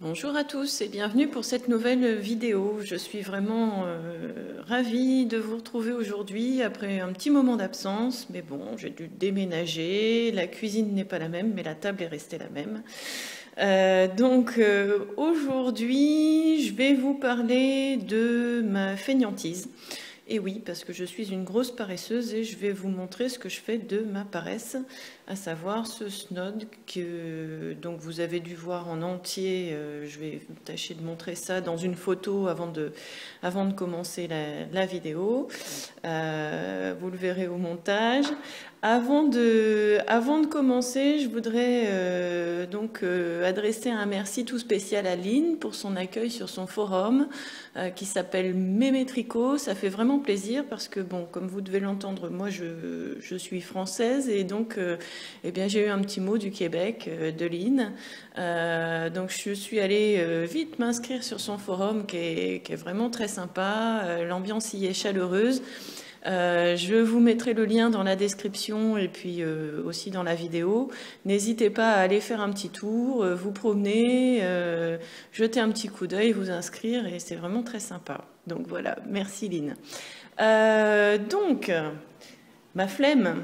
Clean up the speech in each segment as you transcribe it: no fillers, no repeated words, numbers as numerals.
Bonjour à tous et bienvenue pour cette nouvelle vidéo. Je suis vraiment ravie de vous retrouver aujourd'hui après un petit moment d'absence. Mais bon, j'ai dû déménager, la cuisine n'est pas la même, mais la table est restée la même. Aujourd'hui, je vais vous parler de ma fainéantise. Et oui, parce que je suis une grosse paresseuse et je vais vous montrer ce que je fais de ma paresse, à savoir ce snod que donc vous avez dû voir en entier. Je vais tâcher de montrer ça dans une photo avant de commencer la vidéo. Vous le verrez au montage. Avant de commencer, je voudrais adresser un merci tout spécial à Lynn pour son accueil sur son forum qui s'appelle Mémé Tricot. Ça fait vraiment plaisir parce que, bon, comme vous devez l'entendre, moi je suis française et donc j'ai eu un petit mot du Québec de Lynn. Donc je suis allée vite m'inscrire sur son forum qui est vraiment très sympa. L'ambiance y est chaleureuse. Je vous mettrai le lien dans la description et puis aussi dans la vidéo. N'hésitez pas à aller faire un petit tour, vous promener, jeter un petit coup d'œil, vous inscrire et c'est vraiment très sympa. Donc voilà, merci Lynn. Ma flemme,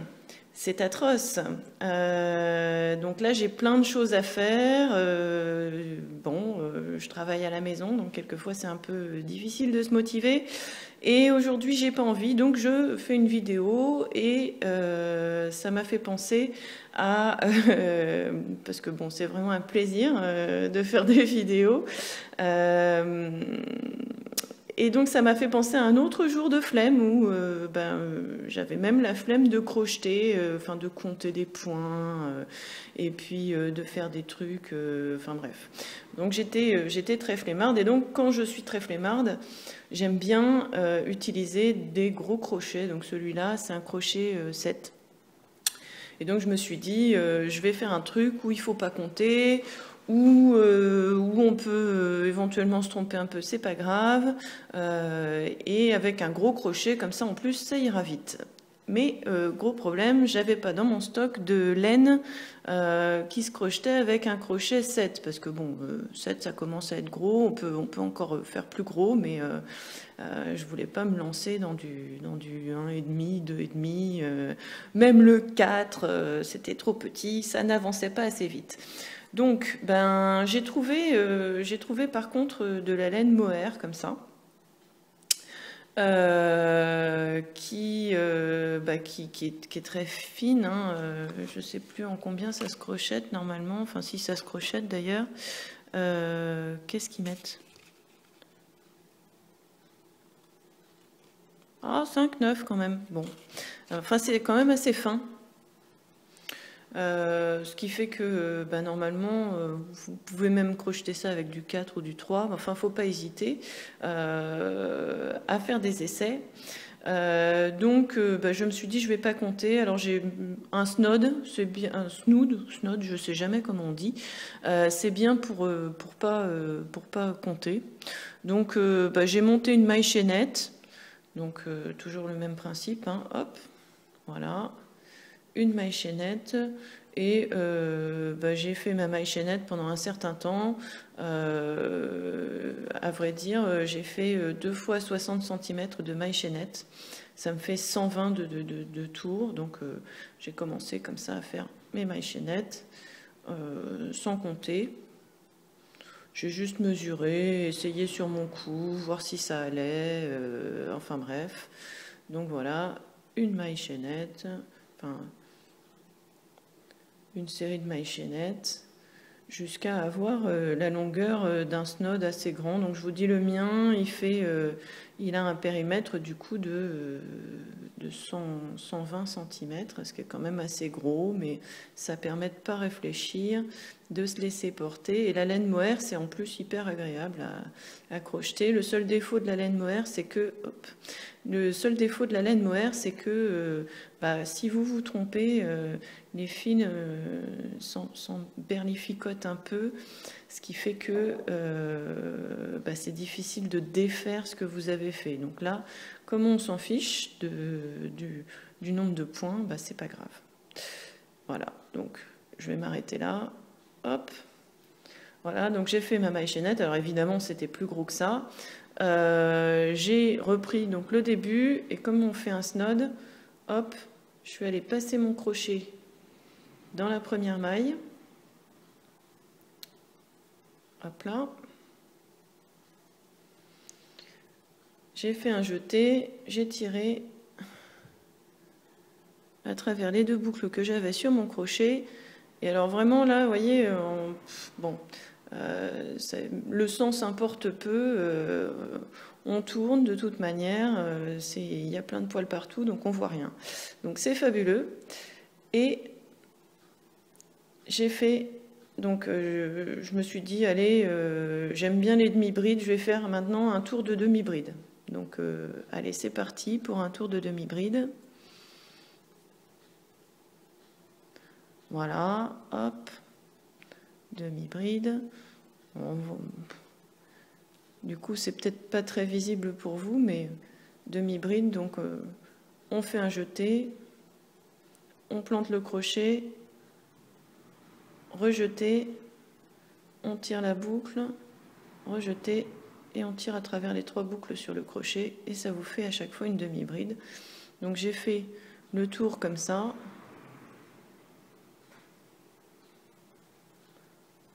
c'est atroce. Donc là, j'ai plein de choses à faire. Je travaille à la maison, donc quelquefois c'est un peu difficile de se motiver. Et aujourd'hui, j'ai pas envie, donc je fais une vidéo et ça m'a fait penser à... parce que bon, c'est vraiment un plaisir de faire des vidéos. Et donc ça m'a fait penser à un autre jour de flemme où j'avais même la flemme de crocheter, de compter des points, et puis de faire des trucs, bref. Donc j'étais très flemmarde et donc quand je suis très flemmarde, j'aime bien utiliser des gros crochets. Donc celui-là, c'est un crochet 7. Et donc je me suis dit, je vais faire un truc où il ne faut pas compter, où on peut éventuellement se tromper un peu, c'est pas grave. Et avec un gros crochet, comme ça en plus, ça ira vite. Mais gros problème, j'avais pas dans mon stock de laine qui se crochetait avec un crochet 7. Parce que bon, 7 ça commence à être gros, on peut encore faire plus gros, mais je voulais pas me lancer dans du 1,5, 2,5. Même le 4, c'était trop petit, ça n'avançait pas assez vite. Donc, j'ai trouvé par contre de la laine mohair comme ça, qui est très fine. Hein, je ne sais plus en combien ça se crochette normalement, enfin si ça se crochette d'ailleurs. Qu'est-ce qu'ils mettent? Ah, 5,9 quand même. Bon, enfin c'est quand même assez fin. Ce qui fait que normalement, vous pouvez même crocheter ça avec du 4 ou du 3. Enfin, faut pas hésiter à faire des essais. Je me suis dit, je vais pas compter. Alors, j'ai un snod, c'est bien, un snod, je sais jamais comment on dit. C'est bien pour pas compter. Donc, j'ai monté une maille chaînette. Donc, toujours le même principe, hein. Hop, voilà. Une maille chaînette et j'ai fait ma maille chaînette pendant un certain temps. À vrai dire, j'ai fait 2 fois 60 cm de maille chaînette. Ça me fait 120 de tours. Donc j'ai commencé comme ça à faire mes mailles chaînettes sans compter. J'ai juste mesuré, essayé sur mon cou, voir si ça allait. Enfin bref. Donc voilà, une maille chaînette. Enfin, une série de mailles chaînettes jusqu'à avoir la longueur d'un snod assez grand. Donc je vous dis le mien, il a un périmètre du coup de 120 cm, ce qui est quand même assez gros, mais ça permet de pas réfléchir, de se laisser porter. Et la laine mohair, c'est en plus hyper agréable à crocheter. Le seul défaut de la laine mohair, c'est que si vous vous trompez, les fils s'en berlificotent un peu, ce qui fait que c'est difficile de défaire ce que vous avez fait. Donc là, comme on s'en fiche du nombre de points, c'est pas grave. Voilà, donc je vais m'arrêter là. Hop. Voilà, donc j'ai fait ma maille chaînette. Alors évidemment, c'était plus gros que ça. J'ai repris donc le début et comme on fait un snod, hop, je suis allée passer mon crochet dans la première maille. Hop là. J'ai fait un jeté, j'ai tiré à travers les deux boucles que j'avais sur mon crochet. Et alors vraiment là, vous voyez, bon, le sens importe peu. On tourne de toute manière, il y a plein de poils partout, donc on voit rien. Donc c'est fabuleux. Et j'ai fait, donc je me suis dit, allez, j'aime bien les demi-brides, je vais faire maintenant un tour de demi-bride. Donc allez, c'est parti pour un tour de demi-bride. Voilà, hop, demi-bride. Du coup, c'est peut-être pas très visible pour vous, mais demi-bride, donc on fait un jeté, on plante le crochet, rejeté, on tire la boucle, rejeté, et on tire à travers les 3 boucles sur le crochet, et ça vous fait à chaque fois une demi-bride. Donc j'ai fait le tour comme ça.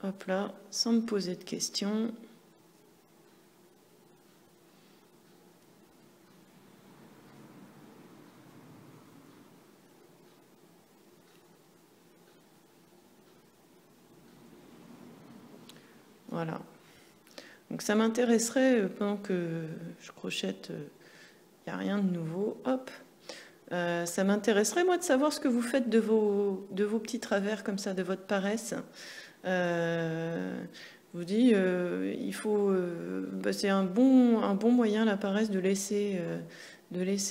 Hop là, sans me poser de questions. Voilà. Donc ça m'intéresserait, pendant que je crochette, il n'y a rien de nouveau. Hop. Ça m'intéresserait, moi, de savoir ce que vous faites de vos petits travers comme ça, de votre paresse. Je vous dis, il faut, c'est un bon moyen, la paresse, de laisser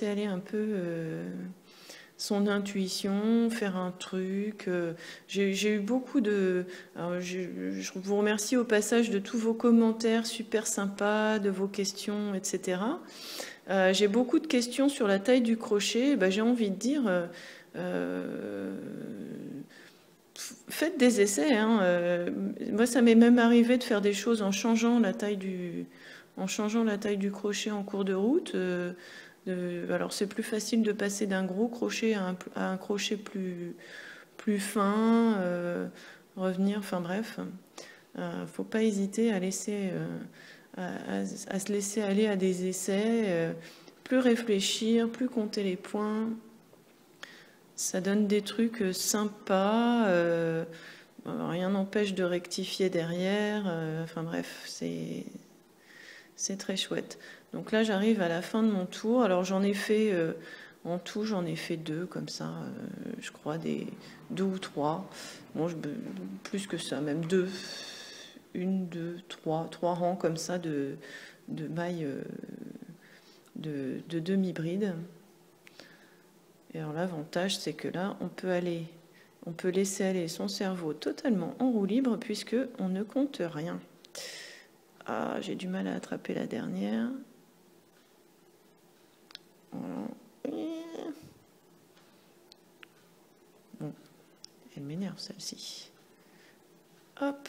aller un peu son intuition, faire un truc. J'ai eu beaucoup de... Alors, je vous remercie au passage de tous vos commentaires super sympas, de vos questions, etc. J'ai beaucoup de questions sur la taille du crochet. J'ai envie de dire... faites des essais. Hein. Moi, ça m'est même arrivé de faire des choses en changeant la taille du crochet en cours de route. Alors, c'est plus facile de passer d'un gros crochet à un crochet plus fin, revenir. Enfin bref, faut pas hésiter à laisser, à se laisser aller à des essais. Plus réfléchir, plus compter les points. Ça donne des trucs sympas, rien n'empêche de rectifier derrière, enfin bref, c'est très chouette. Donc là, j'arrive à la fin de mon tour. Alors j'en ai fait, en tout, j'en ai fait 2 comme ça, je crois, 2 ou 3. Bon, plus que ça, même 2. 1, 2, 3 rangs comme ça de mailles de demi-bride. Et alors l'avantage, c'est que là, on peut laisser aller son cerveau totalement en roue libre puisque on ne compte rien. Ah, j'ai du mal à attraper la dernière. Voilà. Bon, elle m'énerve celle-ci. Hop.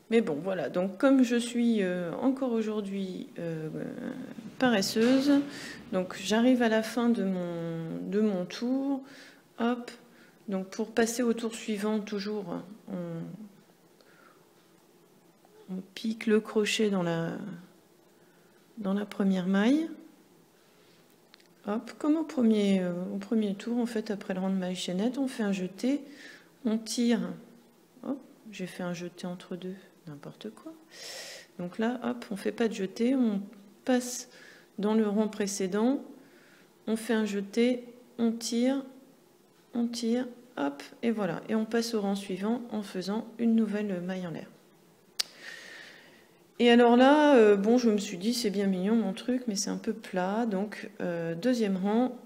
Mais bon, voilà. Donc, comme je suis encore aujourd'hui paresseuse, donc j'arrive à la fin de mon tour. Hop. Donc, pour passer au tour suivant, toujours, on pique le crochet dans la première maille. Hop, comme au premier tour, en fait, après le rang de maille chaînette, on fait un jeté, on tire. Hop, j'ai fait un jeté entre deux. N'importe quoi. Donc là, hop, on ne fait pas de jeté, on passe dans le rang précédent, on fait un jeté, on tire, hop, et voilà. Et on passe au rang suivant en faisant une nouvelle maille en l'air. Et alors là, bon, je me suis dit, c'est bien mignon mon truc, mais c'est un peu plat. Donc, deuxième rang,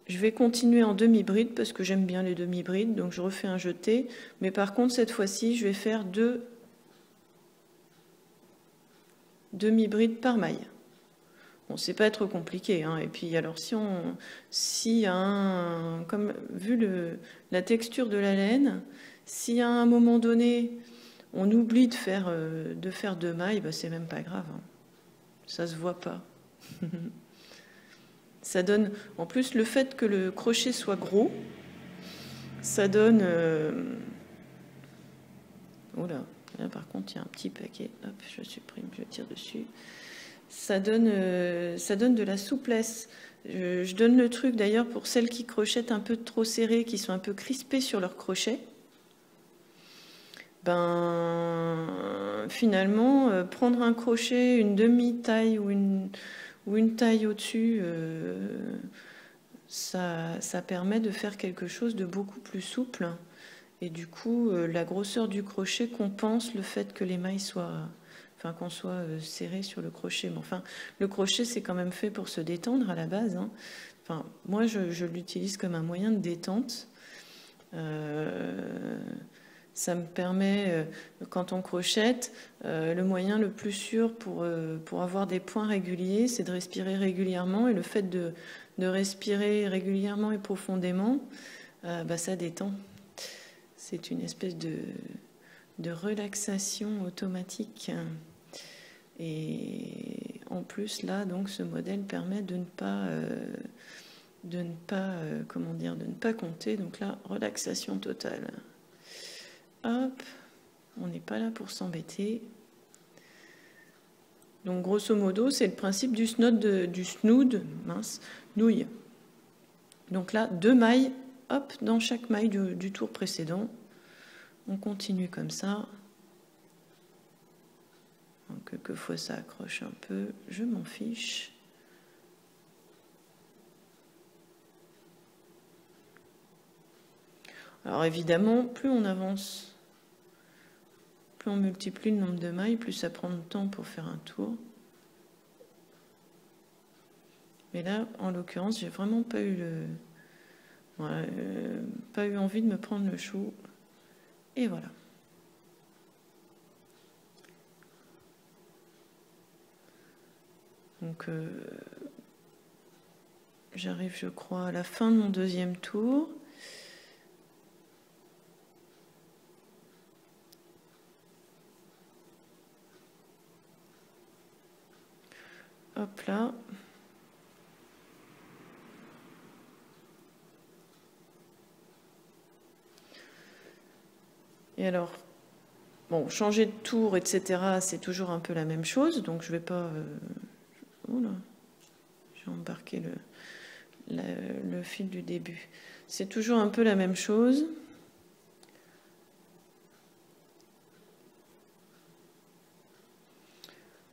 je vais continuer en demi-bride parce que j'aime bien les demi-brides, donc je refais un jeté. Mais par contre, cette fois-ci, je vais faire 2 demi-brides par maille. Bon, c'est pas trop compliqué, hein. Et puis alors si comme vu la texture de la laine, si à un moment donné on oublie de faire 2 mailles, bah, c'est même pas grave, hein. Ça se voit pas. Ça donne, en plus le fait que le crochet soit gros, ça donne. Oh là, par contre il y a un petit paquet. Hop, je supprime, je tire dessus. Ça donne de la souplesse. Je donne le truc d'ailleurs pour celles qui crochettent un peu trop serré, qui sont un peu crispées sur leur crochet. Ben, finalement, prendre un crochet, une demi-taille ou une taille au-dessus, ça permet de faire quelque chose de beaucoup plus souple. Et du coup, la grosseur du crochet compense le fait que les mailles soient... Enfin, qu'on soit serré sur le crochet. Mais enfin, le crochet, c'est quand même fait pour se détendre à la base, hein. Enfin, moi, je l'utilise comme un moyen de détente. Ça me permet, quand on crochette, le moyen le plus sûr pour avoir des points réguliers, c'est de respirer régulièrement. Et le fait de respirer régulièrement et profondément, bah, ça détend. C'est une espèce de relaxation automatique. Et en plus, là, donc, ce modèle permet de ne pas compter. Donc là, relaxation totale. Hop, on n'est pas là pour s'embêter. Donc, grosso modo, c'est le principe du snood, nouille. Donc là, 2 mailles, hop, dans chaque maille du tour précédent. On continue comme ça. Donc, quelquefois, ça accroche un peu. Je m'en fiche. Alors, évidemment, plus on avance, plus on multiplie le nombre de mailles, plus ça prend de temps pour faire un tour. Mais là, en l'occurrence, j'ai vraiment pas eu pas eu envie de me prendre le chou. Et voilà. Donc, j'arrive, je crois, à la fin de mon 2e tour. Hop là. Et alors, bon, changer de tour, etc., c'est toujours un peu la même chose. Donc, je vais pas... Oh là, j'ai embarqué le fil du début. C'est toujours un peu la même chose.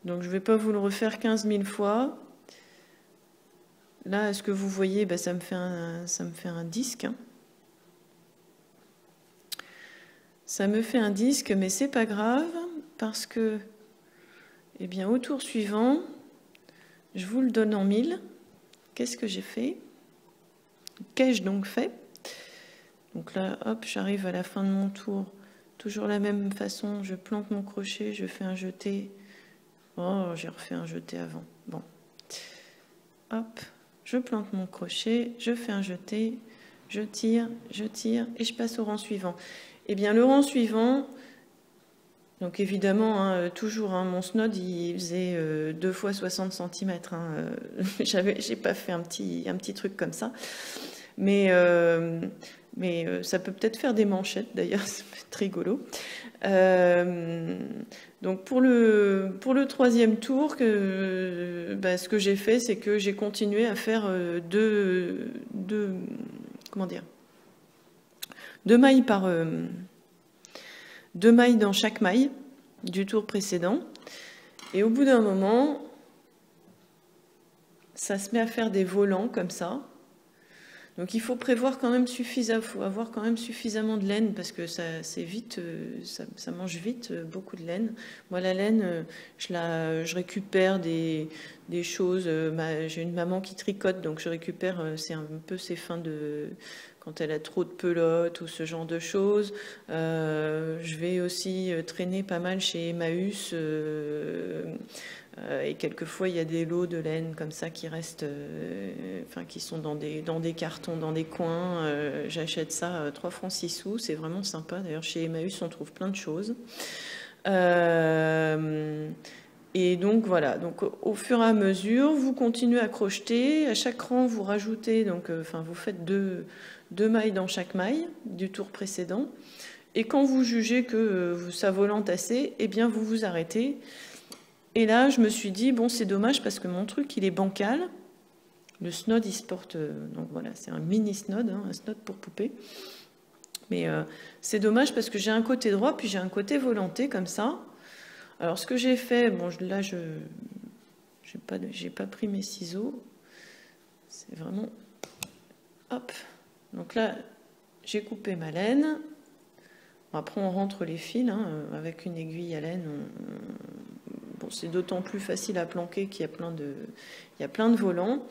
Donc, je ne vais pas vous le refaire 15 000 fois. Là, est-ce que vous voyez, ben, ça me fait un disque, hein. Ça me fait un disque, mais c'est pas grave, parce que, eh bien, au tour suivant, je vous le donne en 1000. Qu'est-ce que j'ai fait? Qu'ai-je donc fait? Donc là, hop, j'arrive à la fin de mon tour. Toujours la même façon, je plante mon crochet, je fais un jeté. Oh, j'ai refait un jeté avant. Bon. Hop, je plante mon crochet, je fais un jeté, je tire, et je passe au rang suivant. Eh bien, le rang suivant, donc évidemment, hein, toujours, hein, mon snod, il faisait 2 fois 60 cm. Hein, j'ai pas fait un petit truc comme ça. Mais ça peut peut-être faire des manchettes, d'ailleurs, ça peut être rigolo. Donc pour le 3e tour, ce que j'ai fait, c'est que j'ai continué à faire deux mailles deux mailles dans chaque maille du tour précédent. Et au bout d'un moment, ça se met à faire des volants comme ça. Donc il faut prévoir quand même faut avoir quand même suffisamment de laine parce que ça mange vite beaucoup de laine. Moi la laine, je récupère des choses. J'ai une maman qui tricote, donc je récupère c'est un peu ses fins de quand elle a trop de pelotes ou ce genre de choses. Je vais aussi traîner pas mal chez Emmaüs. Et quelquefois, il y a des lots de laine comme ça qui restent, enfin, qui sont dans des cartons, dans des coins. J'achète ça 3 francs 6 sous. C'est vraiment sympa. D'ailleurs, chez Emmaüs, on trouve plein de choses. Et donc voilà, donc au fur et à mesure, vous continuez à crocheter. À chaque rang, vous rajoutez, donc, enfin, vous faites deux mailles dans chaque maille du tour précédent. Et quand vous jugez que ça volante assez, eh bien vous vous arrêtez. Et là, je me suis dit, bon, c'est dommage parce que mon truc, il est bancal. Le snod, il se porte, donc voilà, c'est un mini snod, hein, un snod pour poupée. Mais c'est dommage parce que j'ai un côté droit, puis j'ai un côté volanté comme ça. Alors, ce que j'ai fait, bon, là, j'ai pas pris mes ciseaux. C'est vraiment, hop. Donc là, j'ai coupé ma laine. Après, on rentre les fils, hein, avec une aiguille à laine. Bon, c'est d'autant plus facile à planquer qu'il y a plein de volants.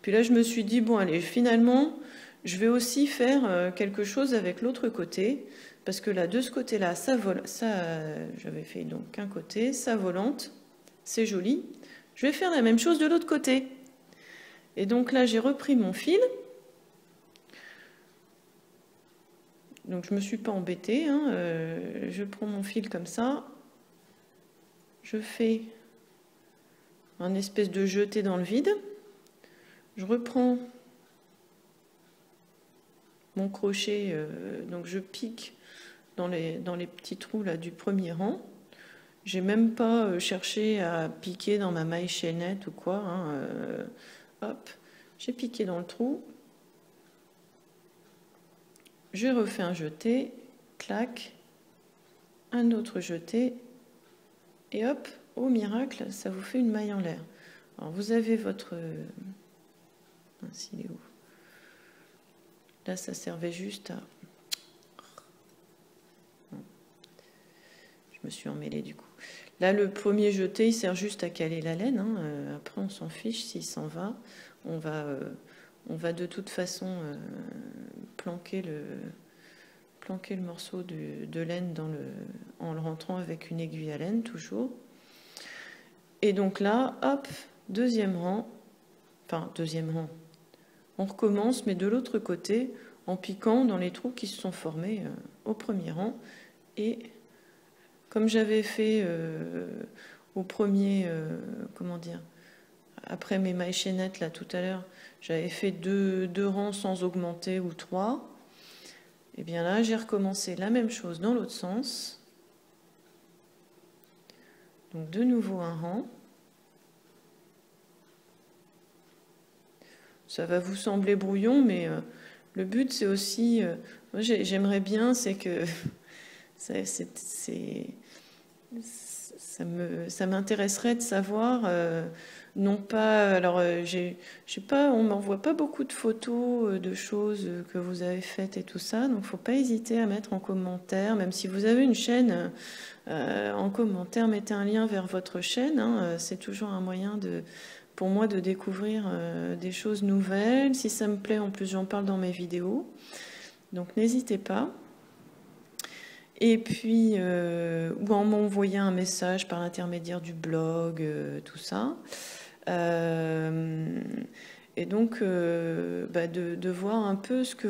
Puis là, je me suis dit, bon, allez, finalement, je vais aussi faire quelque chose avec l'autre côté. Parce que là, de ce côté-là, ça j'avais fait donc un côté, ça volante, c'est joli. Je vais faire la même chose de l'autre côté. Et donc là, j'ai repris mon fil. Donc je ne me suis pas embêtée, hein. Je prends mon fil comme ça, je fais un espèce de jeté dans le vide, je reprends mon crochet, donc je pique dans les petits trous là, du premier rang. J'ai même pas cherché à piquer dans ma maille chaînette ou quoi, hein. Hop, j'ai piqué dans le trou. Je refais un jeté, clac, un autre jeté, et hop, au miracle, ça vous fait une maille en l'air. Alors vous avez votre... il est où? Là, ça servait juste à... Je me suis emmêlée du coup. Là, le premier jeté, il sert juste à caler la laine, hein. Après, on s'en fiche s'il s'en va. On va de toute façon planquer le morceau de laine en le rentrant avec une aiguille à laine, toujours. Et donc là, hop, deuxième rang. On recommence, mais de l'autre côté, en piquant dans les trous qui se sont formés au premier rang. Et comme j'avais fait au premier, après mes mailles chaînettes là tout à l'heure, j'avais fait deux rangs sans augmenter ou 3. Et bien là, j'ai recommencé la même chose dans l'autre sens. Donc de nouveau un rang. Ça va vous sembler brouillon, mais le but c'est aussi, moi j'aimerais bien, c'est que ça m'intéresserait de savoir, non pas, alors on m'envoie pas beaucoup de photos de choses que vous avez faites et tout ça, donc faut pas hésiter à mettre en commentaire, même si vous avez une chaîne, en commentaire, mettez un lien vers votre chaîne, hein, c'est toujours un moyen pour moi de découvrir des choses nouvelles. Si ça me plaît, en plus j'en parle dans mes vidéos, donc n'hésitez pas. Et puis, ou en m'envoyant un message par l'intermédiaire du blog, tout ça. Et donc, de voir un peu ce que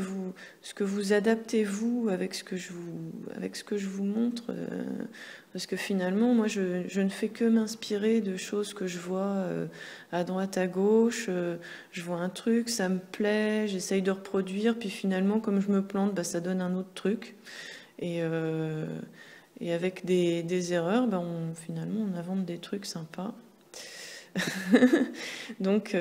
vous adaptez vous avec ce que je vous montre, parce que finalement, moi, je ne fais que m'inspirer de choses que je vois à droite, à gauche. Je vois un truc, ça me plaît, j'essaye de reproduire, puis finalement, comme je me plante, ça donne un autre truc. Et avec des erreurs, finalement, on invente des trucs sympas. Donc,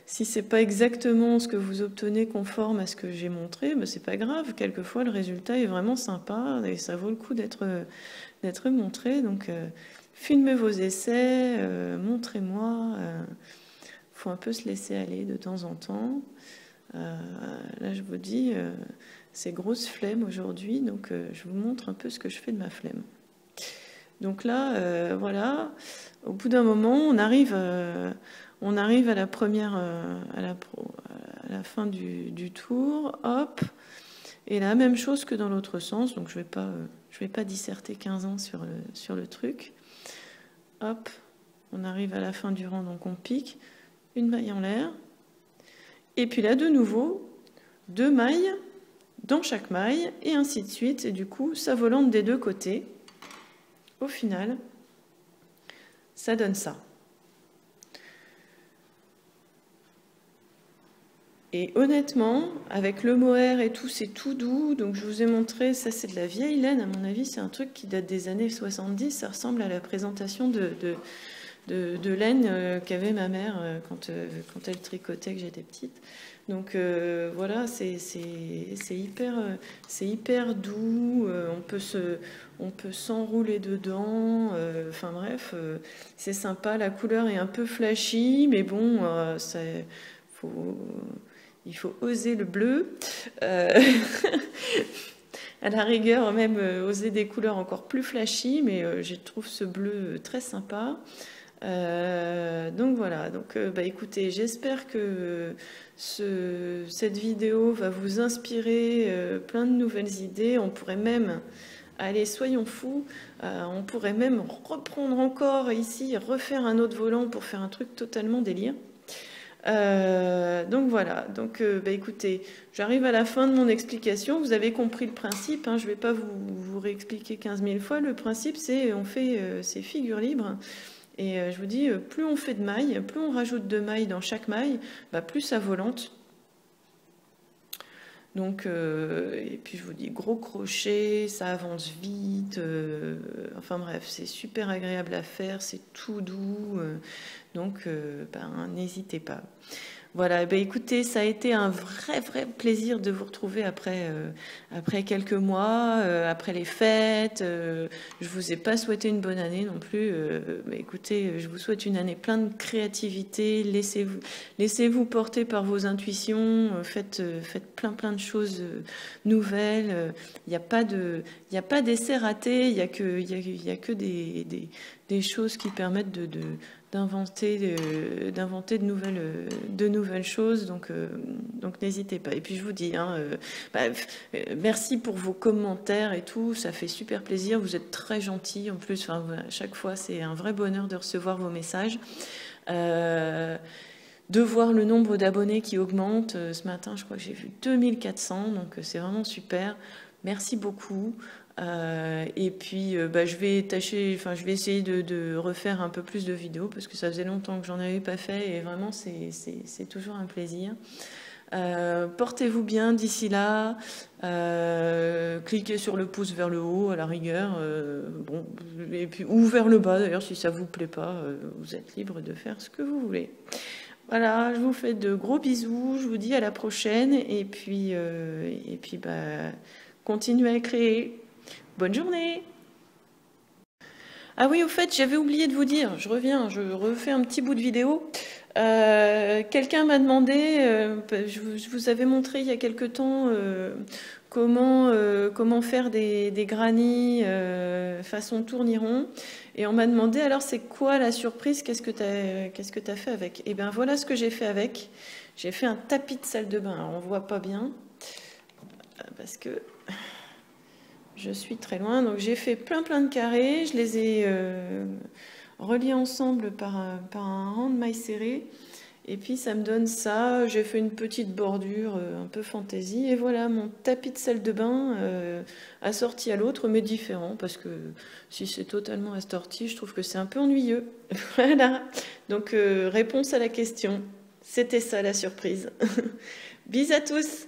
si c'est pas exactement ce que vous obtenez conforme à ce que j'ai montré, c'est pas grave. Quelquefois, le résultat est vraiment sympa et ça vaut le coup d'être montré. Donc, filmez vos essais, montrez-moi. Faut un peu se laisser aller de temps en temps. Là, je vous dis, c'est grosse flemme aujourd'hui, donc je vous montre un peu ce que je fais de ma flemme. Donc là, voilà, au bout d'un moment, on arrive à la première, à la fin du tour, hop, et la même chose que dans l'autre sens. Donc je vais pas disserter 15 ans sur le truc. Hop, On arrive à la fin du rang, donc on pique, une maille en l'air. Et puis là, de nouveau, 2 mailles dans chaque maille, et ainsi de suite. Et du coup, ça volante des deux côtés. Au final, ça donne ça. Et honnêtement, avec le mohair et tout, c'est tout doux. Donc je vous ai montré, ça c'est de la vieille laine. À mon avis, c'est un truc qui date des années 70. Ça ressemble à la présentation de laine qu'avait ma mère quand elle tricotait, que j'étais petite. Donc voilà, c'est hyper doux. On peut s'enrouler dedans. Enfin bref, c'est sympa. La couleur est un peu flashy, mais bon, il faut oser le bleu. À la rigueur, même oser des couleurs encore plus flashy, mais je trouve ce bleu très sympa. Donc voilà, donc écoutez, j'espère que cette vidéo va vous inspirer plein de nouvelles idées. On pourrait même, allez, soyons fous, on pourrait même reprendre encore ici, refaire un autre volant pour faire un truc totalement délire. Donc voilà, donc écoutez, j'arrive à la fin de mon explication. Vous avez compris le principe, hein, je ne vais pas vous réexpliquer 15 000 fois. Le principe, c'est on fait ces figures libres. Et je vous dis, plus on fait de mailles, plus on rajoute de mailles dans chaque maille, plus ça volante. Donc, et puis je vous dis, gros crochet, ça avance vite. Enfin bref, c'est super agréable à faire, c'est tout doux. Donc, n'hésitez pas. Voilà, écoutez, ça a été un vrai plaisir de vous retrouver après quelques mois, après les fêtes. Je vous ai pas souhaité une bonne année non plus. Écoutez, je vous souhaite une année pleine de créativité. Laissez-vous porter par vos intuitions. Faites plein de choses nouvelles. Il n'y a pas d'essai raté. Il y a que des choses qui permettent d'inventer de nouvelles choses, donc n'hésitez pas. Et puis je vous dis, merci pour vos commentaires et tout, ça fait super plaisir, vous êtes très gentils en plus, à chaque fois c'est un vrai bonheur de recevoir vos messages, de voir le nombre d'abonnés qui augmente. Ce matin je crois que j'ai vu 2400, donc c'est vraiment super, merci beaucoup. Et puis je vais essayer de refaire un peu plus de vidéos parce que ça faisait longtemps que j'en avais pas fait et vraiment c'est toujours un plaisir. Portez-vous bien d'ici là, cliquez sur le pouce vers le haut à la rigueur, et puis, ou vers le bas d'ailleurs si ça vous plaît pas, vous êtes libre de faire ce que vous voulez. Voilà, je vous fais de gros bisous, je vous dis à la prochaine et puis continuez à créer. Bonne journée. Ah oui, au fait, j'avais oublié de vous dire, je refais un petit bout de vidéo. Quelqu'un m'a demandé, je vous avais montré il y a quelque temps comment faire des granny façon tourniron. Et on m'a demandé, alors c'est quoi la surprise, qu'est-ce que tu as fait avec? Et bien voilà ce que j'ai fait avec. J'ai fait un tapis de salle de bain. Alors, on ne voit pas bien, parce que je suis très loin. Donc j'ai fait plein de carrés, je les ai reliés ensemble par un rang de mailles serrées. Et puis ça me donne ça, j'ai fait une petite bordure un peu fantaisie. Et voilà, mon tapis de salle de bain assorti à l'autre, mais différent. Parce que si c'est totalement assorti, je trouve que c'est un peu ennuyeux. Voilà, donc réponse à la question. C'était ça la surprise. Bis à tous!